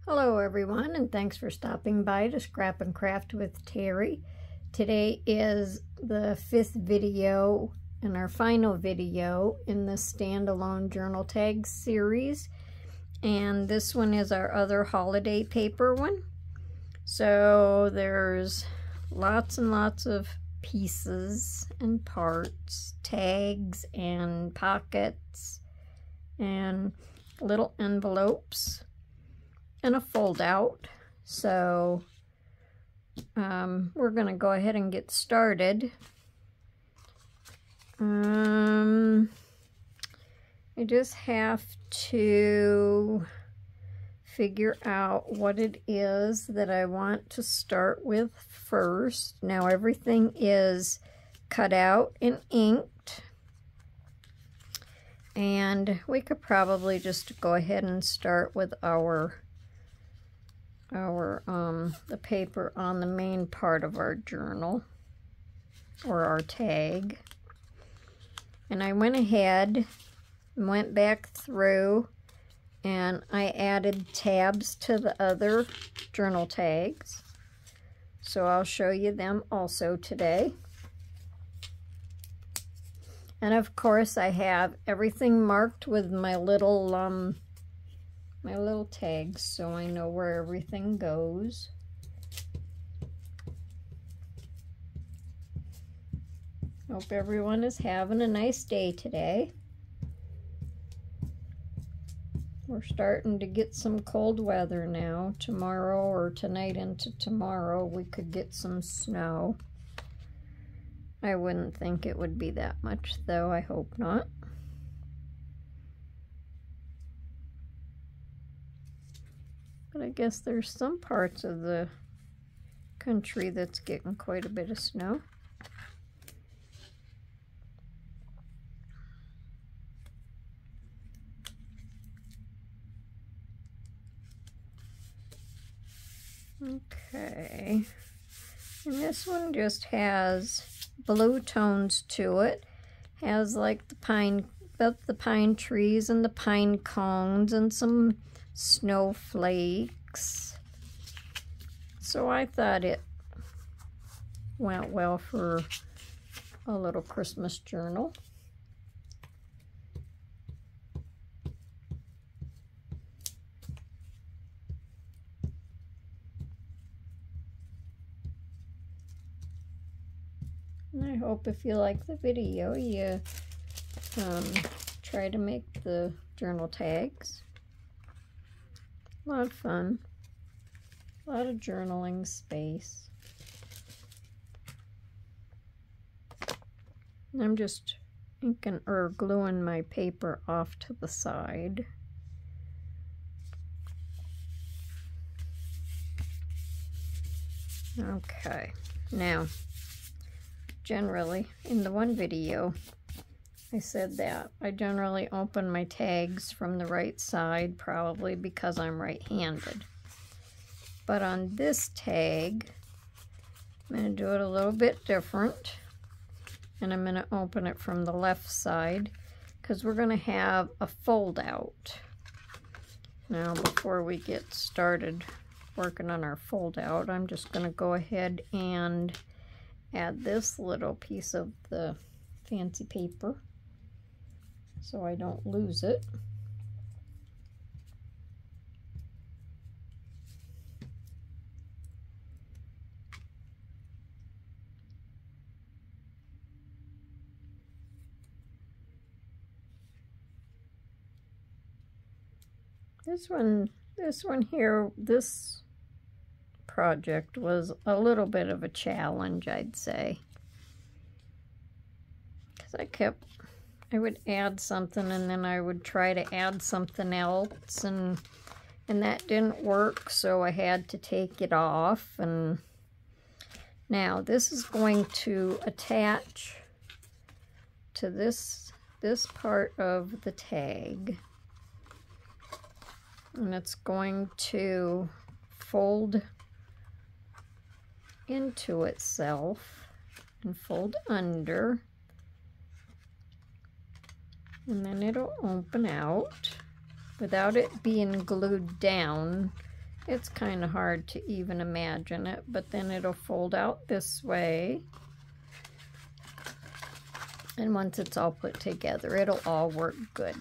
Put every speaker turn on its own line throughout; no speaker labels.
Hello everyone, and thanks for stopping by to Scrap and Craft with Terry. Today is the 5th video and our final video in the standalone journal tags series, and this one is our other holiday paper one. So there's lots and lots of pieces and parts, tags and pockets and little envelopes and a fold out. So we're gonna go ahead and get started. I just have to figure out what it is that I want to start with first. Now everything is cut out and inked, and we could probably just go ahead and start with the paper on the main part of our journal or our tag. And I went ahead and went back through and I added tabs to the other journal tags, so I'll show you them also today. And of course I have everything marked with my little tags, so I know where everything goes. Hope everyone is having a nice day today. We're starting to get some cold weather now. Tomorrow or tonight into tomorrow we could get some snow. I wouldn't think it would be that much though, I hope not. But I guess there's some parts of the country that's getting quite a bit of snow. Okay, and this one just has blue tones to it. Has like the pine trees and the pine cones and some snowflakes. So I thought it went well for a little Christmas journal. And I hope if you like the video, you try to make the journal tags. A lot of fun, a lot of journaling space. And I'm just inking or gluing my paper off to the side. Okay, now generally in the one video I said that I generally open my tags from the right side, probably because I'm right-handed. But on this tag, I'm going to do it a little bit different. And I'm going to open it from the left side because we're going to have a fold out. Now, before we get started working on our fold out, I'm just going to go ahead and add this little piece of the fancy paper so I don't lose it. This one here, this project was a little bit of a challenge, I'd say, because I would add something and then I would try to add something else, and that didn't work, so I had to take it off. And now this is going to attach to this part of the tag, and it's going to fold into itself and fold under, and then it'll open out without it being glued down It's kind of hard to even imagine it, but then it'll fold out this way. And once it's all put together, it'll all work good.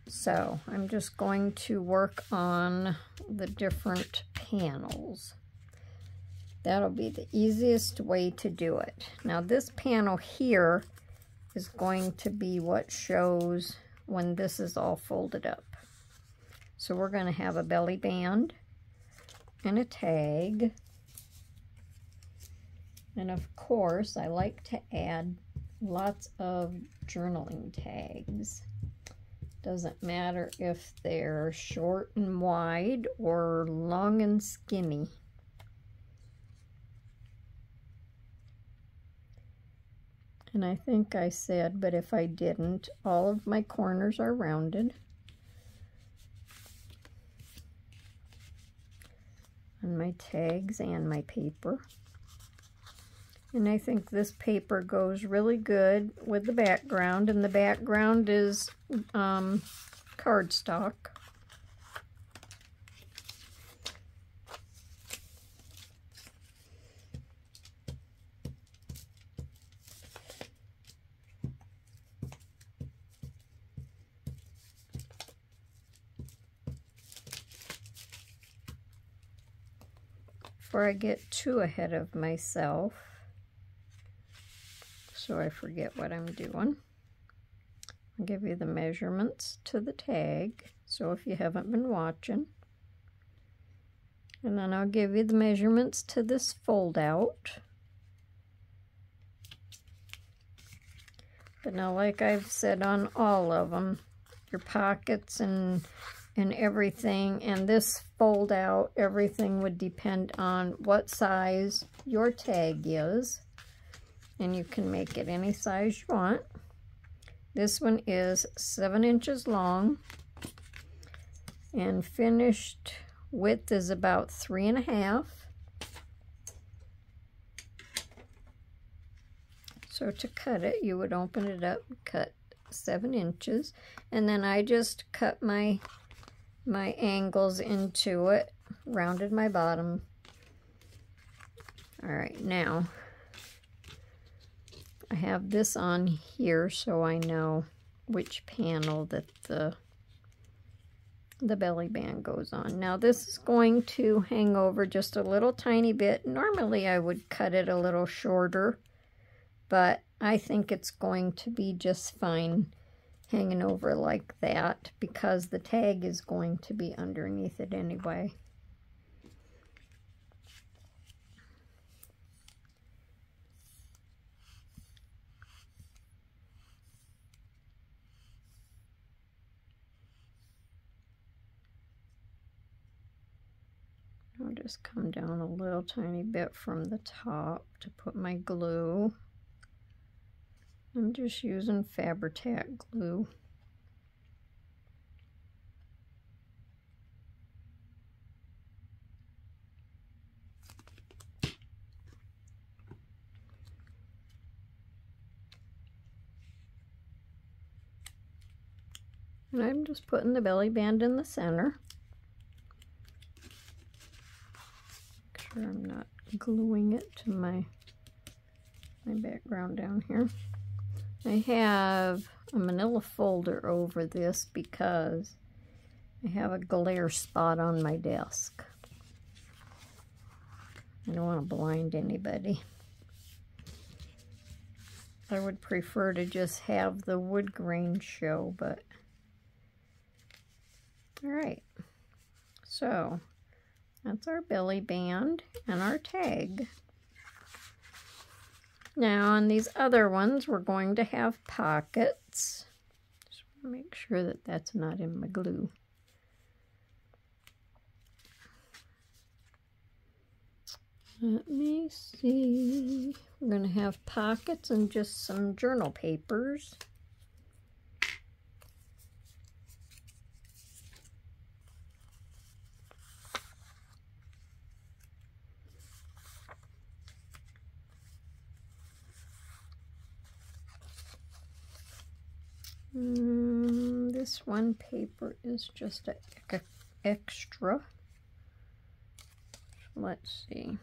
So I'm just going to work on the different panels. That'll be the easiest way to do it. Now this panel here is going to be what shows when this is all folded up. So we're going to have a belly band and a tag. And of course, I like to add lots of journaling tags. Doesn't matter if they're short and wide or long and skinny. And I think I said, but if I didn't, all of my corners are rounded. On my tags and my paper. And I think this paper goes really good with the background, and the background is cardstock. Before I get too ahead of myself, so I forget what I'm doing, I'll give you the measurements to the tag, so if you haven't been watching. And then I'll give you the measurements to this fold out. But now, like I've said on all of them, your pockets and everything, and this fold out, everything would depend on what size your tag is, and you can make it any size you want. This one is 7 inches long, and finished width is about 3.5. So to cut it, you would open it up, cut 7 inches, and then I just cut my angles into it, rounded my bottom. All right, now I have this on here so I know which panel that the belly band goes on. Now this is going to hang over just a little tiny bit. Normally I would cut it a little shorter, but I think it's going to be just fine hanging over like that because the tag is going to be underneath it anyway. I'll just come down a little tiny bit from the top to put my glue. I'm just using Fabri-Tac glue. And I'm just putting the belly band in the center. Make sure I'm not gluing it to my background down here. I have a manila folder over this because I have a glare spot on my desk. I don't want to blind anybody. I would prefer to just have the wood grain show, but all right. So that's our belly band and our tag. Now on these other ones, we're going to have pockets. Just want to make sure that that's not in my glue. Let me see. We're going to have pockets and just some journal papers. This one paper is just an extra. let's see.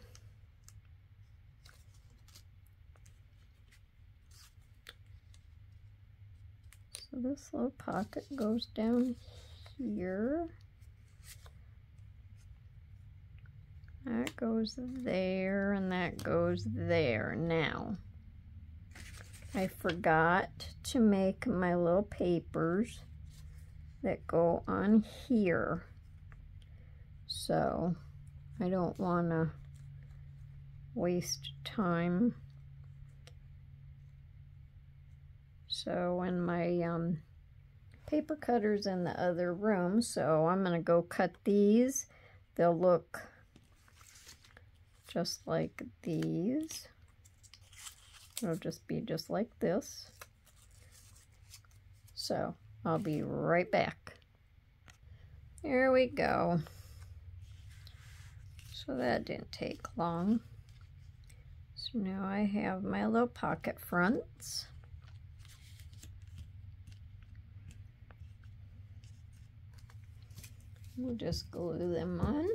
So this little pocket goes down here. That goes there, and that goes there. Now, I forgot to make my little papers that go on here. So, I don't want to waste time. So, when my paper cutter's in the other room, so I'm going to go cut these. They'll look just like these. It'll just be just like this. So I'll be right back. Here we go. So that didn't take long. So now I have my little pocket fronts. We'll just glue them on.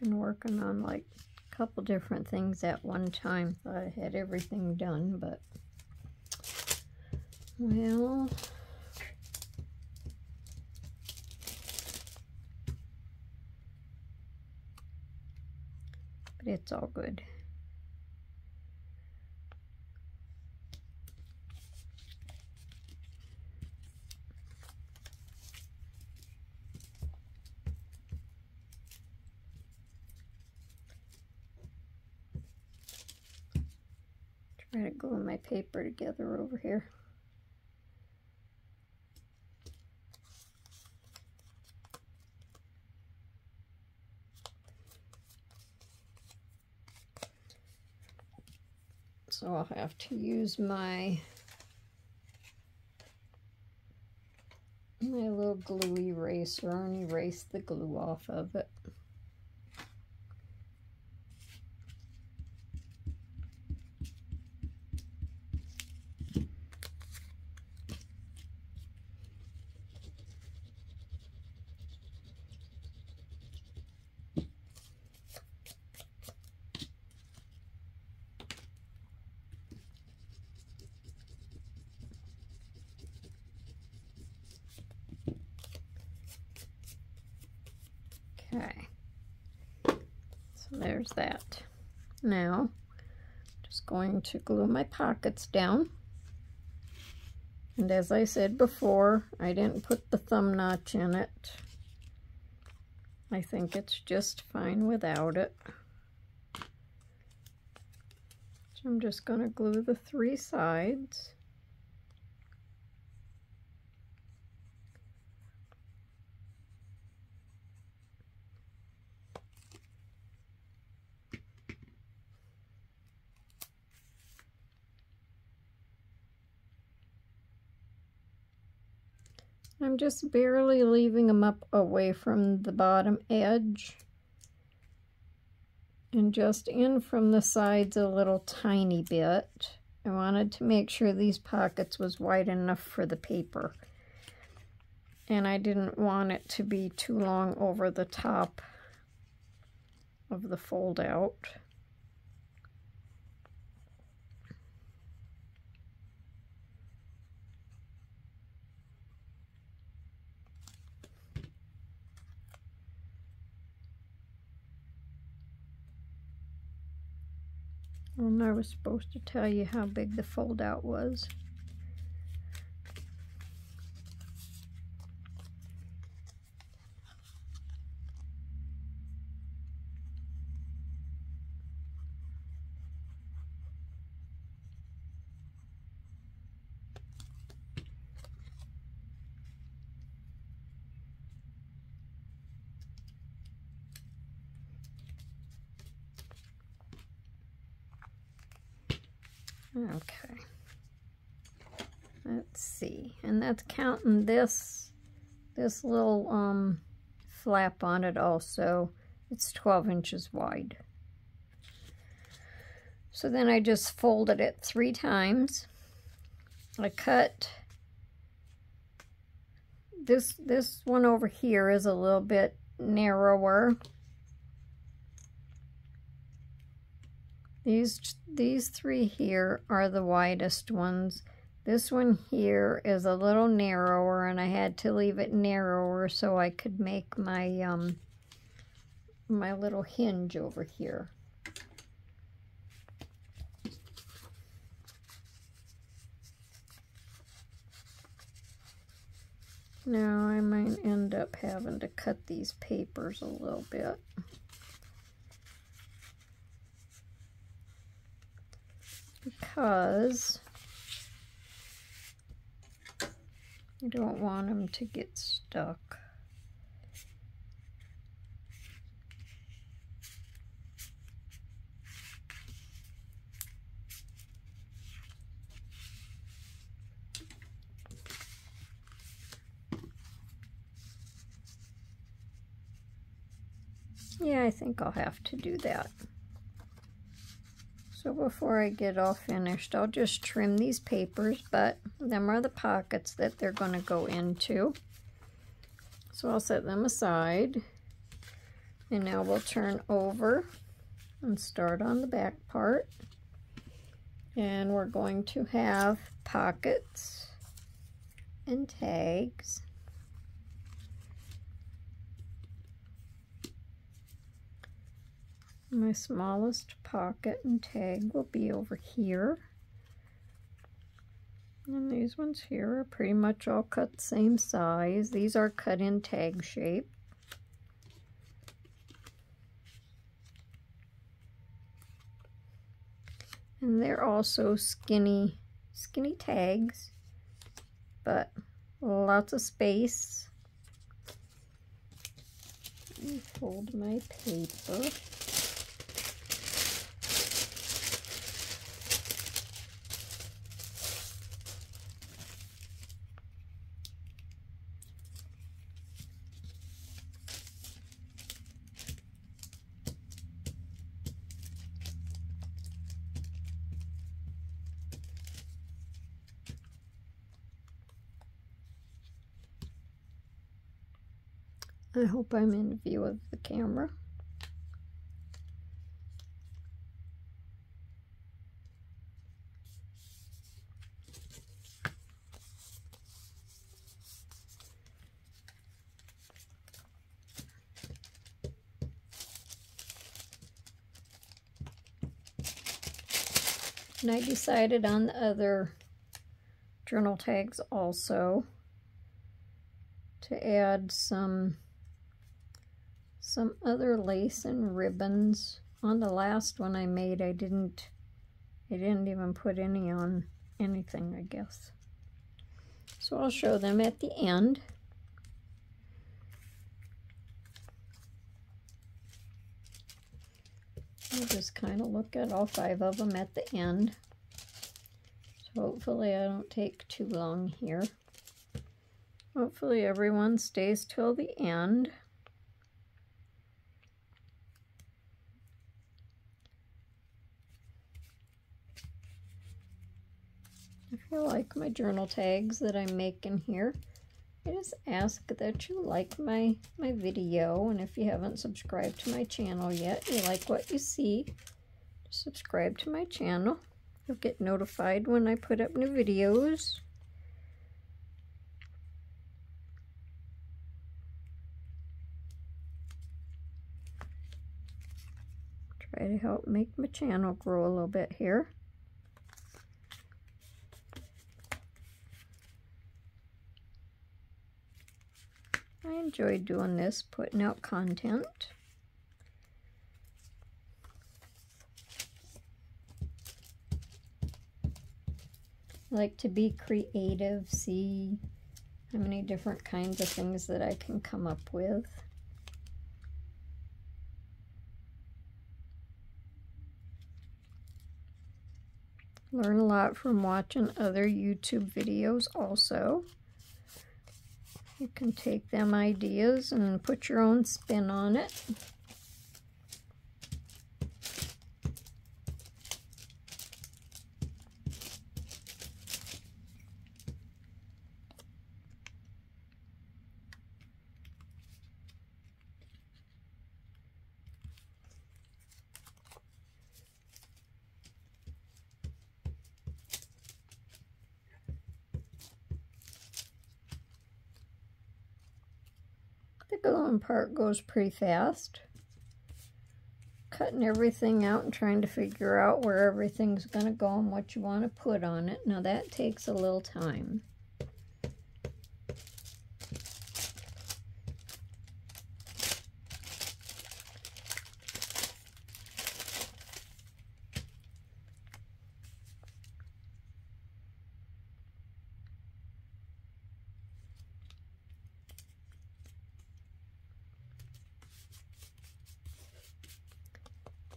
Been working on like a couple different things at one time. Thought I had everything done, but well, but it's all good. Try to glue my paper together over here. So I'll have to use my little glue eraser and erase the glue off of it. Okay, so there's that. Now, just going to glue my pockets down. And as I said before, I didn't put the thumb notch in it. I think it's just fine without it. So I'm just going to glue the 3 sides. I'm just barely leaving them up away from the bottom edge and just in from the sides a little tiny bit. I wanted to make sure these pockets was wide enough for the paper, and I didn't want it to be too long over the top of the fold out. And I was supposed to tell you how big the fold out was. Okay, let's see, and that's counting this little flap on it also. It's 12 inches wide. So then I just folded it 3 times. I cut this one over here is a little bit narrower. These 3 here are the widest ones. This one here is a little narrower, and I had to leave it narrower so I could make my my little hinge over here. Now I might end up having to cut these papers a little bit. Because I don't want them to get stuck. Yeah, I think I'll have to do that. So before I get all finished, I'll just trim these papers, but them are the pockets that they're going to go into. So I'll set them aside. And now we'll turn over and start on the back part. And we're going to have pockets and tags. My smallest pocket and tag will be over here. And these ones here are pretty much all cut the same size. These are cut in tag shape. And they're also skinny tags, but lots of space. Let me fold my paper. I hope I'm in view of the camera. And I decided on the other journal tags also to add some other lace and ribbons. On the last one I made, I didn't even put any on anything, I guess. So I'll show them at the end. I'll just kind of look at all 5 of them at the end. So hopefully I don't take too long here. Hopefully everyone stays till the end. If you like my journal tags that I'm making here, I just ask that you like my video, and if you haven't subscribed to my channel yet, you like what you see, subscribe to my channel. You'll get notified when I put up new videos. Try to help make my channel grow a little bit here. I enjoy doing this, putting out content. I like to be creative, see how many different kinds of things that I can come up with. Learn a lot from watching other YouTube videos also. You can take them ideas and put your own spin on it. nylon part goes pretty fast. Cutting everything out and trying to figure out where everything's going to go and what you want to put on it. Now that takes a little time.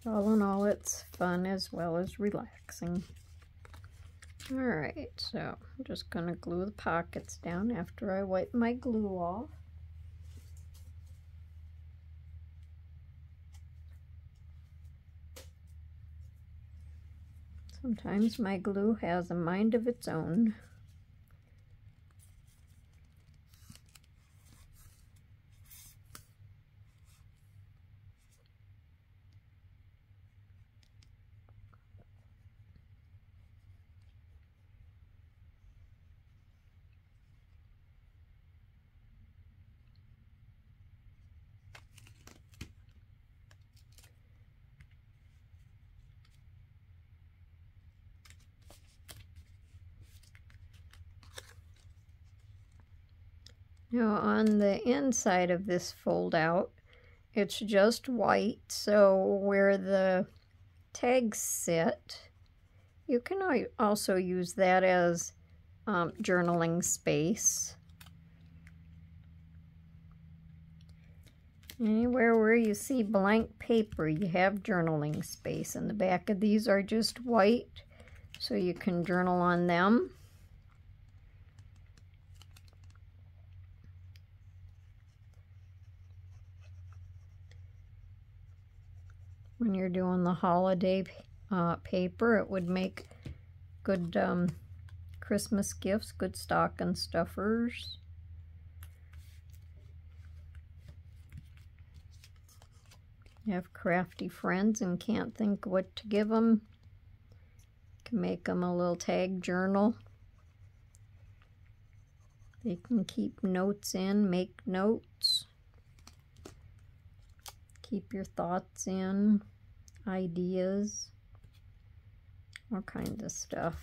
All in all, it's fun as well as relaxing. Alright, so I'm just going to glue the pockets down after I wipe my glue off. Sometimes my glue has a mind of its own. Now on the inside of this fold out, it's just white, so where the tags sit, you can also use that as journaling space. Anywhere where you see blank paper, you have journaling space, and the back of these are just white, so you can journal on them. When you're doing the holiday paper, it would make good Christmas gifts, good stocking stuffers. You have crafty friends and can't think what to give them. You can make them a little tag journal. They can keep notes in, make notes. Keep your thoughts in, ideas, all kinds of stuff.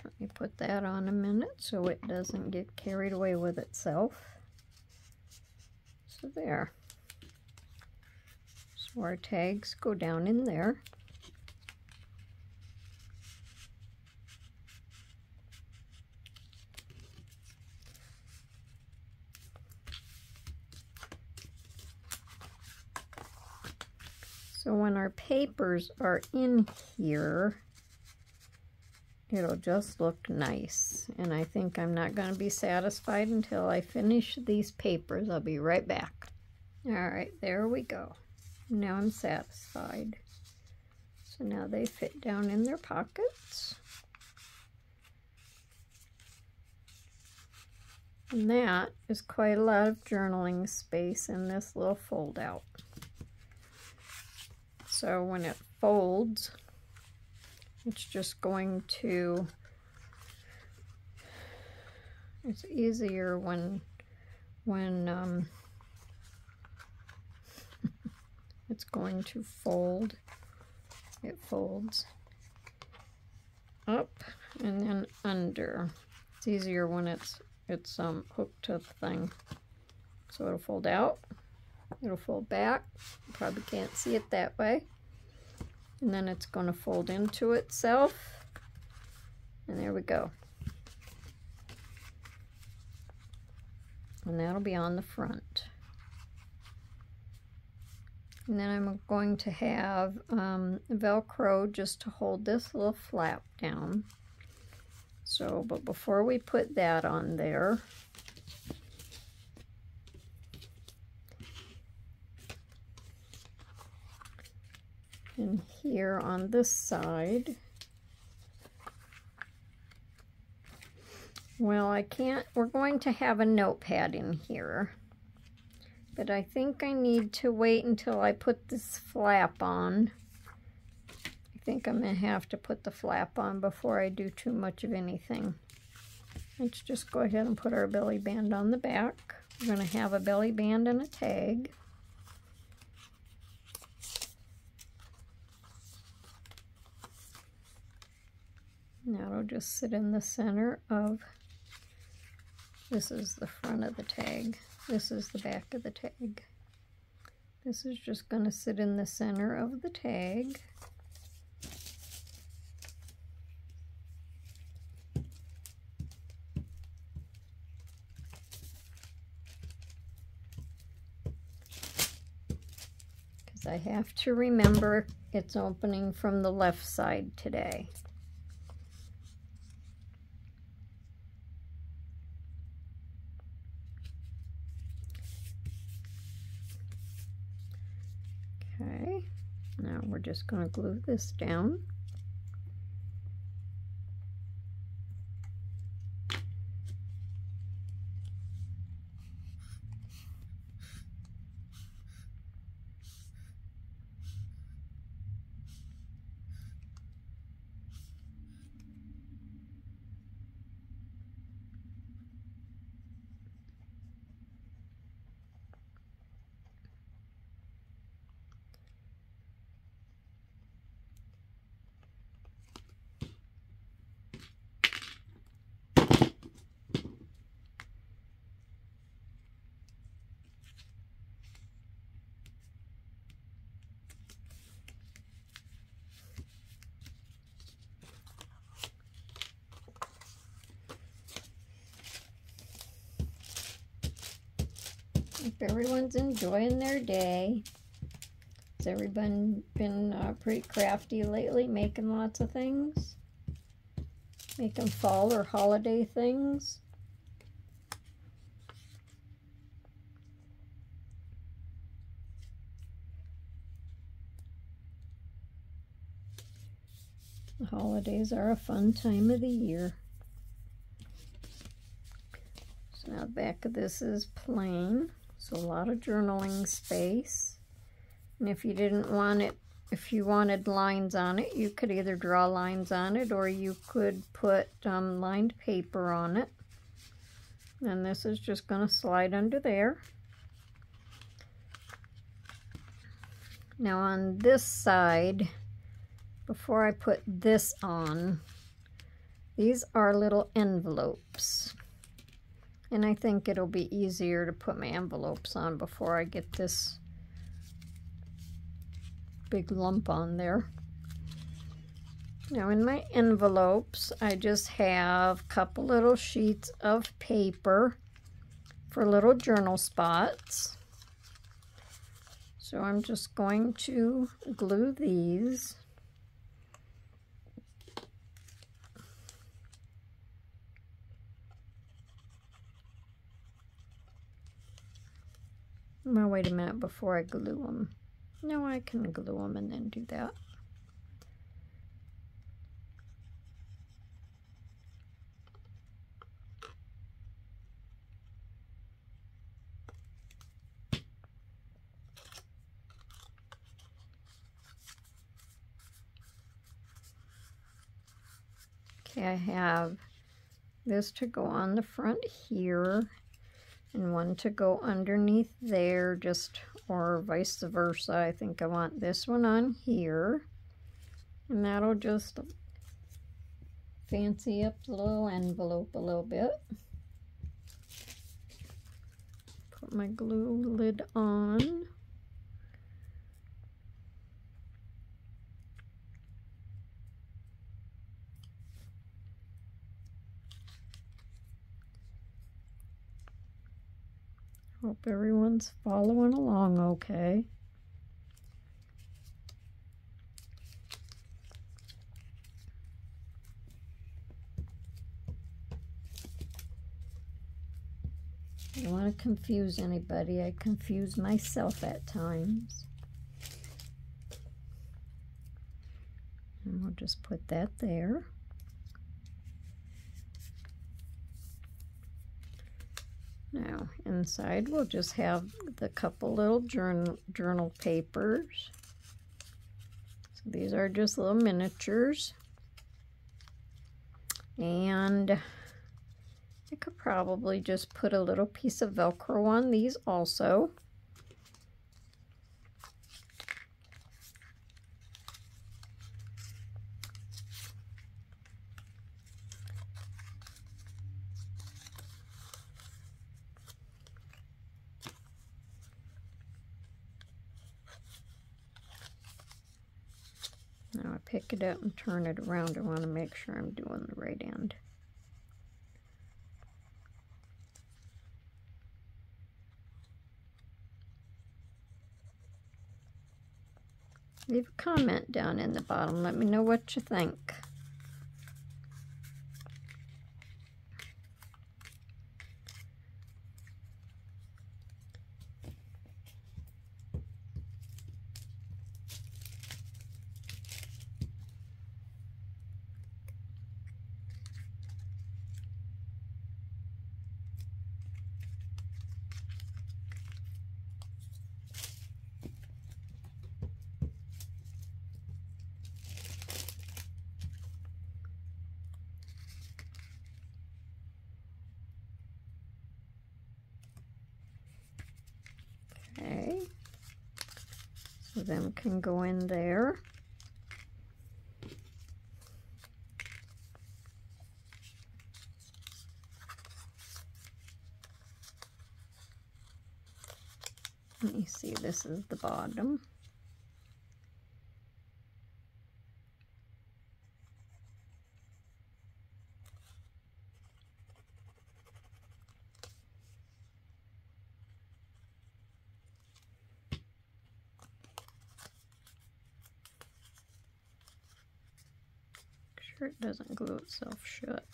Let me put that on a minute so it doesn't get carried away with itself. So there. So our tags go down in there. So when our papers are in here, it'll just look nice. And I think I'm not going to be satisfied until I finish these papers. I'll be right back. All right, there we go. Now I'm satisfied. So now they fit down in their pockets. And that is quite a lot of journaling space in this little fold out. So when it folds, it's just going to, it's easier when it's going to fold. It folds up and then under. It's easier when it's hooked to the thing. So it'll fold out. It'll fold back. You probably can't see it that way. And then it's going to fold into itself. And there we go. And that'll be on the front. And then I'm going to have Velcro just to hold this little flap down. So, but before we put that on there, and here on this side, well, I can't, we're going to have a notepad in here, but I think I need to wait until I put this flap on. I think I'm going to have to put the flap on before I do too much of anything. Let's just go ahead and put our belly band on the back. We're going to have a belly band and a tag. Now it'll just sit in the center of, this is the front of the tag, this is the back of the tag. This is just going to sit in the center of the tag. Because I have to remember it's opening from the left side today. Okay, now we're just going to glue this down. Hope everyone's enjoying their day. Has everyone been pretty crafty lately, making lots of things? Making fall or holiday things? The holidays are a fun time of the year. So now the back of this is plain. So a lot of journaling space. And if you didn't want it, if you wanted lines on it, you could either draw lines on it or you could put lined paper on it. And this is just going to slide under there. Now on this side, before I put this on, these are little envelopes. And I think it'll be easier to put my envelopes on before I get this big lump on there. Now in my envelopes, I just have a couple little sheets of paper for little journal spots. So I'm just going to glue these. Well, wait a minute before I glue them. No, I can glue them and then do that. Okay, I have this to go on the front here, and one to go underneath there, just, or vice versa. I think I want this one on here, and that'll just fancy up the little envelope a little bit. Put my glue lid on. Hope everyone's following along okay. I don't want to confuse anybody. I confuse myself at times. And we'll just put that there. Now, inside we'll just have the couple little journal papers. So these are just little miniatures. And I could probably just put a little piece of Velcro on these also. Now I pick it up and turn it around. I want to make sure I'm doing the right end. Leave a comment down in the bottom. Let me know what you think. Okay, so them can go in there. Let me see, this is the bottom. Sure it doesn't glue itself shut.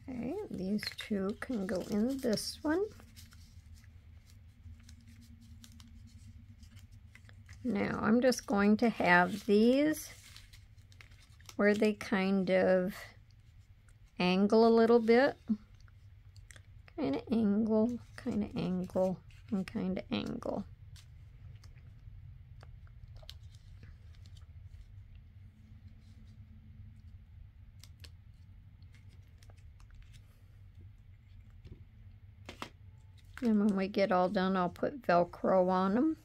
Okay, these two can go in this one. Now I'm just going to have these where they kind of angle a little bit. Kind of angle, and kind of angle. And when we get all done, I'll put Velcro on them.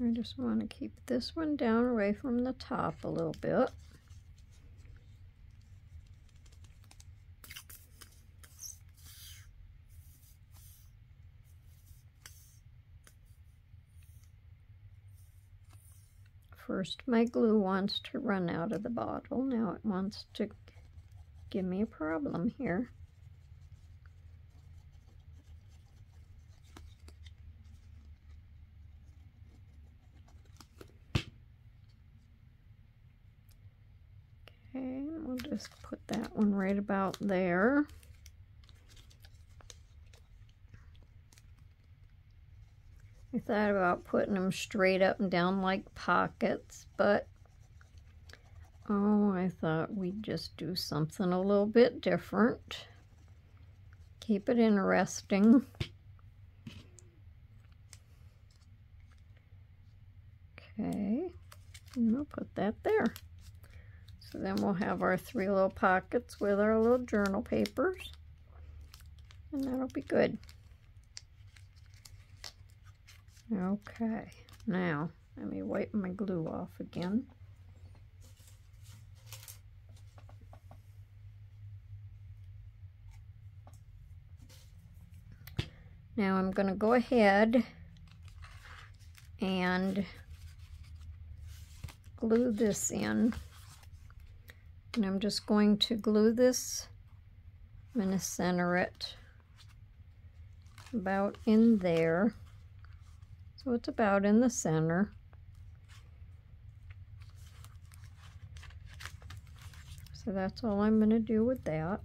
I just want to keep this one down away from the top a little bit. First, my glue wants to run out of the bottle. Now it wants to give me a problem here. Okay, we'll just put that one right about there. I thought about putting them straight up and down like pockets, but oh, I thought we'd just do something a little bit different. Keep it interesting. Okay, and we'll put that there. So then we'll have our 3 little pockets with our little journal papers, and that'll be good. Okay, now let me wipe my glue off again. Now I'm going to go ahead and glue this in. And I'm just going to glue this. I'm going to center it about in there. So it's about in the center. So that's all I'm going to do with that.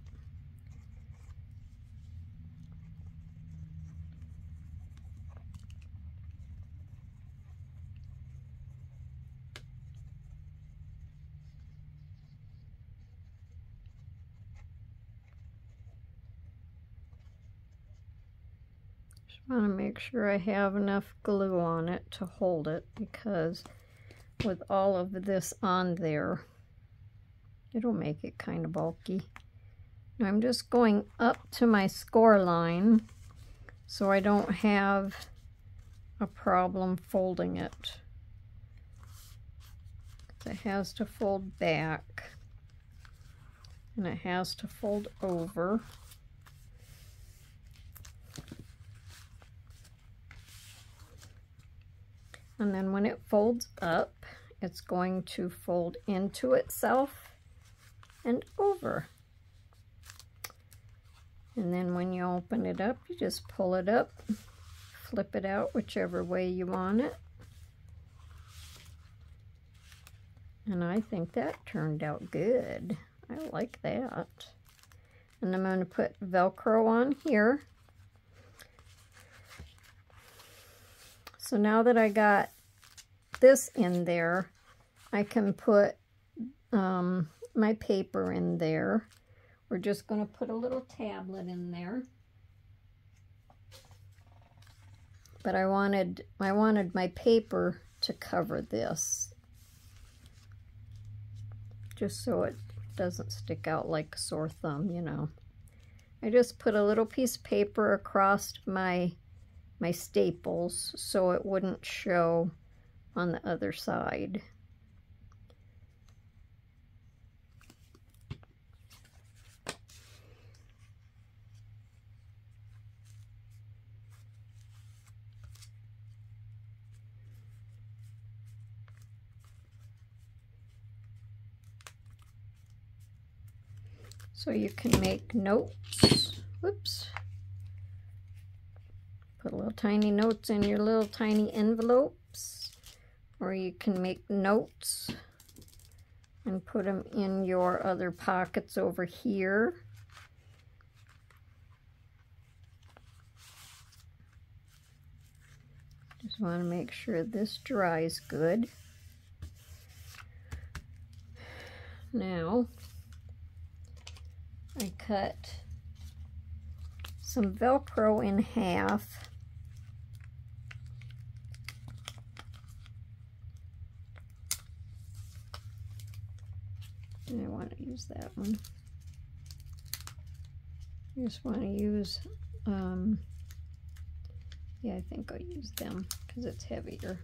Just want to make sure I have enough glue on it to hold it, because with all of this on there, it'll make it kind of bulky. Now I'm just going up to my score line so I don't have a problem folding it. It has to fold back and it has to fold over. And then when it folds up, it's going to fold into itself and over. And then when you open it up, you just pull it up, flip it out whichever way you want it. And I think that turned out good. I like that. And I'm going to put Velcro on here. So now that I got this in there, I can put my paper in there. We're just going to put a little tablet in there. But I wanted my paper to cover this, just so it doesn't stick out like a sore thumb, you know. I just put a little piece of paper across my staples so it wouldn't show on the other side. So you can make notes. Whoops. Put little tiny notes in your little tiny envelopes, or you can make notes and put them in your other pockets over here. Just want to make sure this dries good. Now, I cut some Velcro in half. And I want to use that one. I just want to use, yeah, I think I'll use them because it's heavier.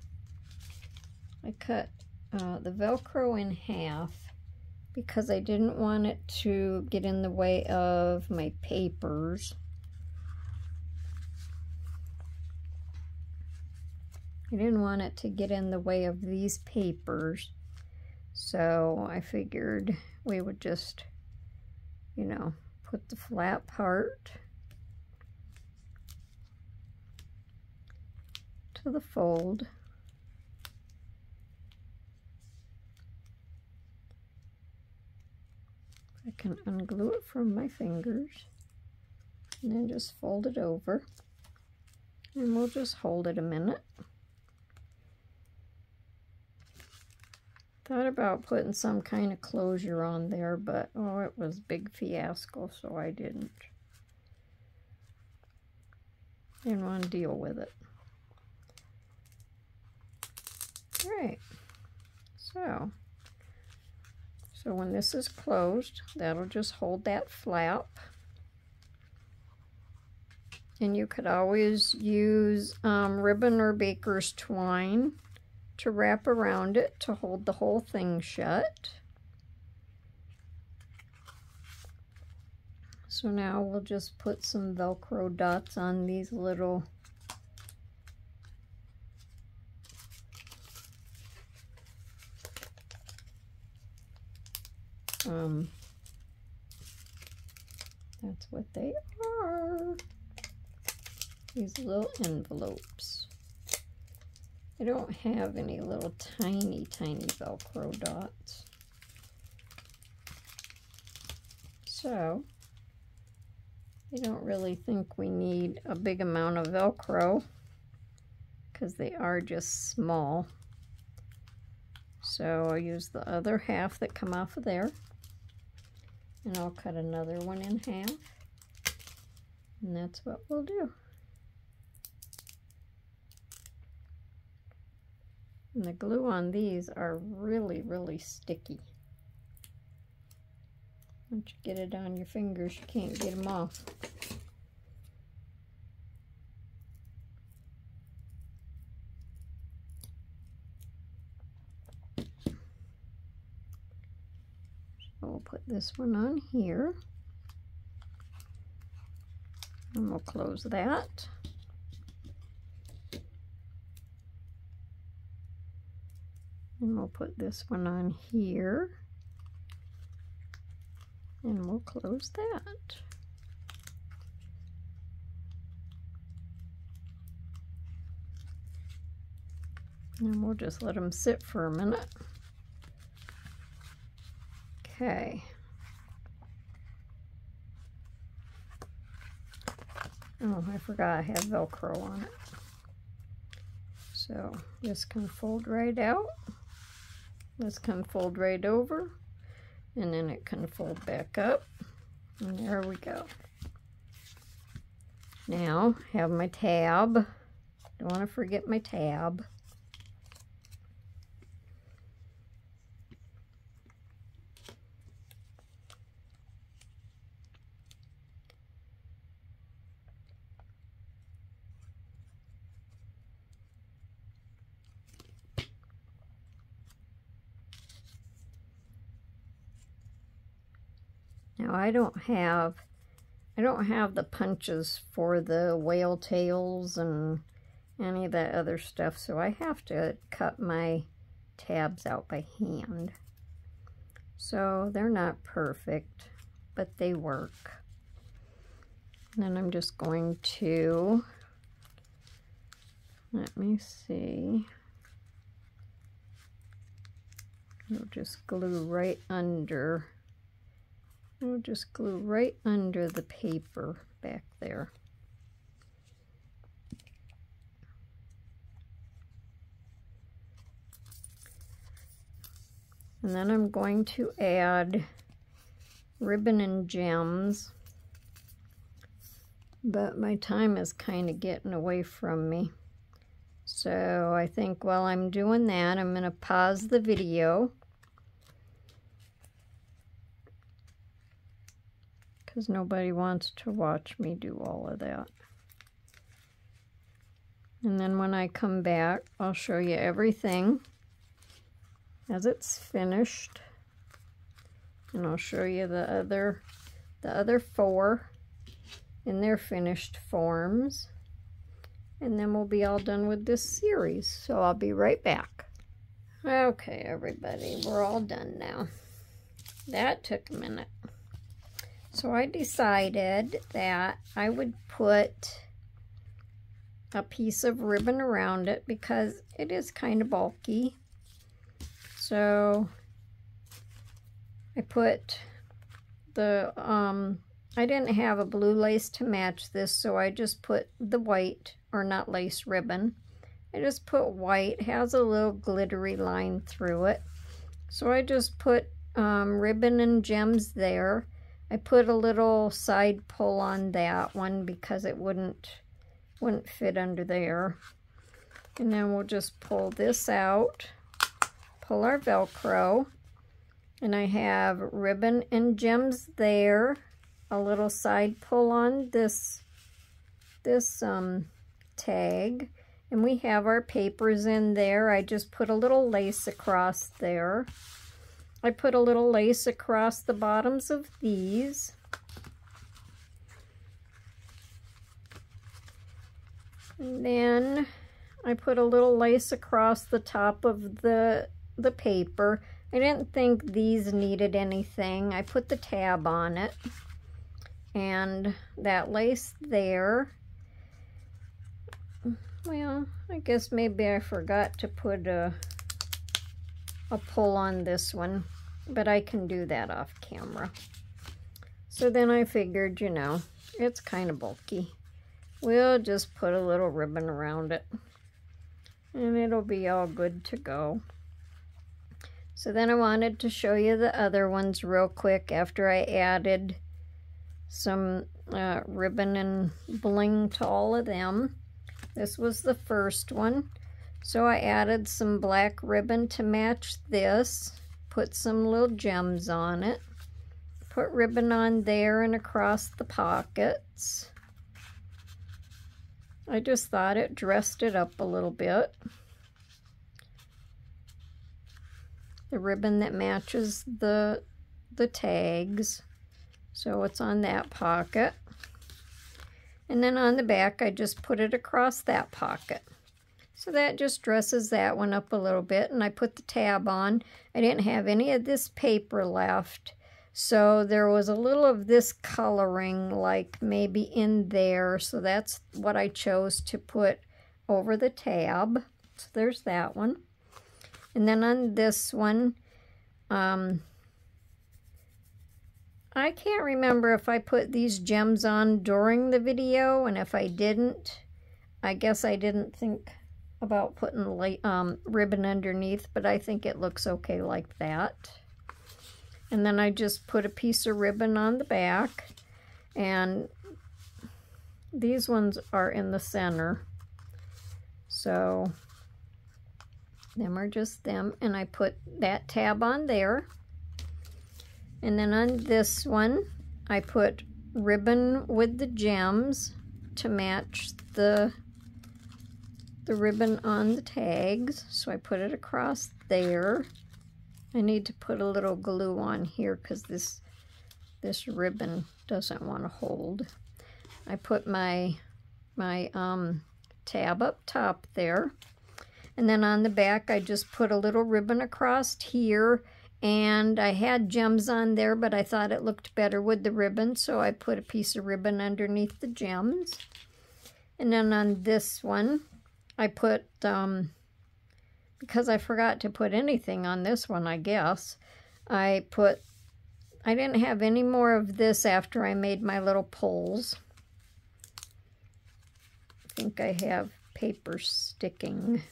I cut the Velcro in half because I didn't want it to get in the way of my papers. I didn't want it to get in the way of these papers. So I figured we would just, you know, put the flat part to the fold. I can unglue it from my fingers and then just fold it over, and we'll just hold it a minute. Thought about putting some kind of closure on there, but oh, it was a big fiasco, so I didn't. Didn't want to deal with it. Alright, so when this is closed, that'll just hold that flap. And you could always use ribbon or baker's twine to wrap around it to hold the whole thing shut. So now we'll just put some Velcro dots on these little that's what they are. These little envelopes. I don't have any little tiny Velcro dots. So I don't really think we need a big amount of Velcro because they are just small. So I'll use the other half that come off of there, and I'll cut another one in half, and that's what we'll do. And the glue on these are really sticky. Once you get it on your fingers, you can't get them off. So we'll put this one on here, and we'll close that. And we'll put this one on here, and we'll close that. And we'll just let them sit for a minute. Okay. Oh, I forgot I have Velcro on it. So this can fold right out. This can fold right over. And then it can fold back up. And there we go. Now, have my tab. Don't want to forget my tab. Now I don't have the punches for the whale tails and any of that other stuff, so I have to cut my tabs out by hand. So they're not perfect, but they work. And then I'm just going to, let me see, I'll just glue right under. I'll just glue right under the paper back there. And then I'm going to add ribbon and gems, but my time is kind of getting away from me. So I think while I'm doing that, I'm going to pause the video, because nobody wants to watch me do all of that. And then when I come back, I'll show you everything as it's finished. And I'll show you the other four in their finished forms. And then we'll be all done with this series. So I'll be right back. Okay, everybody, we're all done now. That took a minute. So I decided that I would put a piece of ribbon around it because it is kind of bulky. So I put the, I didn't have a blue lace to match this, so I just put the white, or not lace, ribbon. I just put white, has a little glittery line through it. So I just put ribbon and gems there. I put a little side pull on that one because it wouldn't fit under there. And then we'll just pull this out, pull our Velcro, and I have ribbon and gems there, a little side pull on this tag, and we have our papers in there. I just put a little lace across there. I put a little lace across the bottoms of these. And then I put a little lace across the top of the paper. I didn't think these needed anything. I put the tab on it. And that lace there, well, I guess maybe I forgot to put a pull on this one, but I can do that off camera. So then I figured, you know, it's kind of bulky. We'll just put a little ribbon around it and it'll be all good to go. So then I wanted to show you the other ones real quick after I added some ribbon and bling to all of them. This was the first one. So I added some black ribbon to match this, put some little gems on it, put ribbon on there and across the pockets. I just thought it dressed it up a little bit. The ribbon that matches the tags. So it's on that pocket. And then on the back, I just put it across that pocket. So that just dresses that one up a little bit. And I put the tab on. I didn't have any of this paper left. So there was a little of this coloring like maybe in there. So that's what I chose to put over the tab. So there's that one. And then on this one, I can't remember if I put these gems on during the video, and if I didn't, I guess I didn't think about putting ribbon underneath, but I think it looks okay like that. And then I just put a piece of ribbon on the back, and these ones are in the center. So them are just them, and I put that tab on there. And then on this one, I put ribbon with the gems to match the ribbon on the tags. So I put it across there. I need to put a little glue on here because this ribbon doesn't want to hold. I put my tab up top there. And then on the back, I just put a little ribbon across here. And I had gems on there, but I thought it looked better with the ribbon, so I put a piece of ribbon underneath the gems. And then on this one, I put, because I forgot to put anything on this one, I guess, I didn't have any more of this after I made my little pulls. I think I have paper sticking.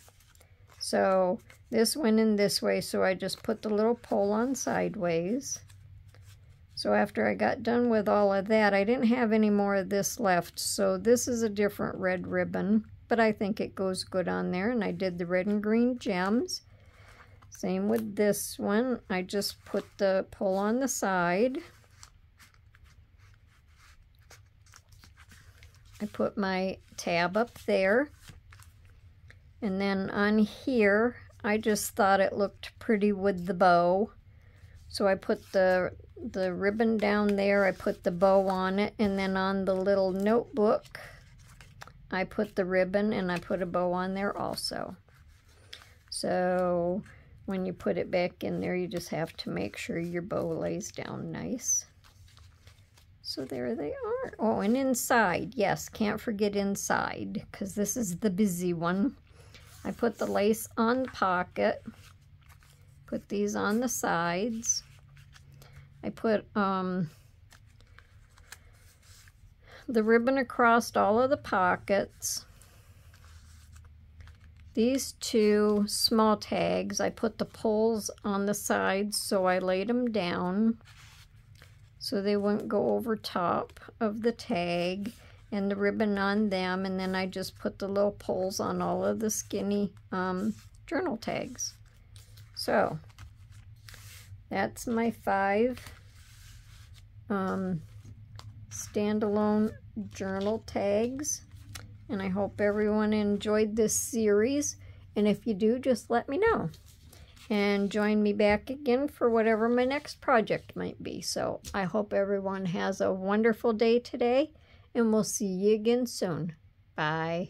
So this went in this way, so I just put the little pole on sideways. So after I got done with all of that, I didn't have any more of this left. So this is a different red ribbon, but I think it goes good on there. And I did the red and green gems. Same with this one. I just put the pole on the side. I put my tab up there. And then on here, I just thought it looked pretty with the bow. So I put the ribbon down there, I put the bow on it, and then on the little notebook, I put the ribbon and I put a bow on there also. So when you put it back in there, you just have to make sure your bow lays down nice. So there they are. Oh, and inside, yes, can't forget inside, because this is the busy one. I put the lace on the pocket, put these on the sides. I put the ribbon across all of the pockets. These two small tags, I put the poles on the sides, so I laid them down so they wouldn't go over top of the tag. And the ribbon on them, and then I just put the little poles on all of the skinny journal tags. So that's my 5 standalone journal tags, and I hope everyone enjoyed this series, and if you do, just let me know and join me back again for whatever my next project might be. So I hope everyone has a wonderful day today, and we'll see you again soon. Bye.